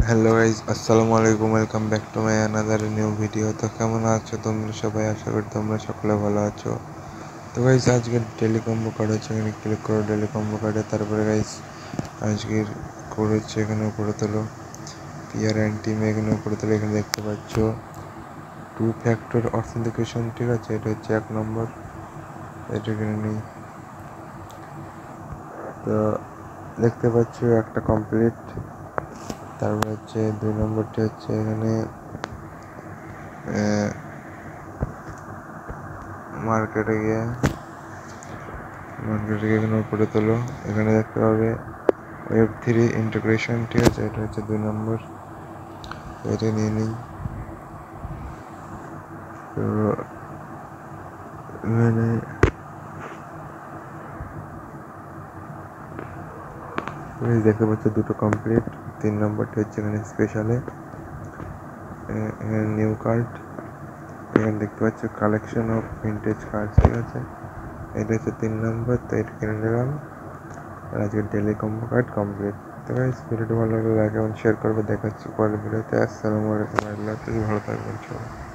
Hello guys, আসসালামু আলাইকুম। Welcome back to my another new video. তো কেমন আছো তোমরা সবাই? আশা করি তোমরা সকলে ভালো আছো। তো গাইজ আজকের ডেলি কম্বো কার্ড হচ্ছে, এখানে ক্লিক করো ডেলি কম্বো কার্ডে। তারপরে গাইজ আজকের কোড হচ্ছে এখানে উপরে তোলো, পিয়ার অ্যান্ড টিম এখানে উপরে তোলো। এখানে দেখতে পাচ্ছ 2 ফ্যাক্টর অথেন্টিকেশন, ঠিক আছে? এটা হচ্ছে 1 নম্বর, এটা এখানে নেই। তো দেখতে পাচ্ছ একটা কমপ্লিট। তারপর হচ্ছে 2 নম্বরটি হচ্ছে এখানে মার্কেটে গিয়ে এখানে উপরে তোলো। এখানে দেখতে পাবে Web3 ইন্টিগ্রেশন, ঠিক আছে? এটা হচ্ছে 2 নম্বর, এটা নিয়ে নিই। তো এখানে দেখতে পাচ্ছ 2টো কমপ্লিট। 3 নম্বরটি হচ্ছে এখানে স্পেশালে, এখানে নিউ কার্ড। এখানে দেখতে পাচ্ছ কালেকশন অফ ভিন্টেজ কার্ড, ঠিক আছে? এটা হচ্ছে 3 নম্বর, তো এটা কিনে নিলাম। আর আজকে ডেলি কম্বো কার্ড কমপ্লিট। তো গাইস, ভিডিওটি ভালো লাগলে লাইক এবং শেয়ার করবে। দেখাচ্ছি পরের ভিডিওতে। আসসালামু আলাইকুম, আল্লাহ হাফেজ, ভালো থাকবেন সবাই।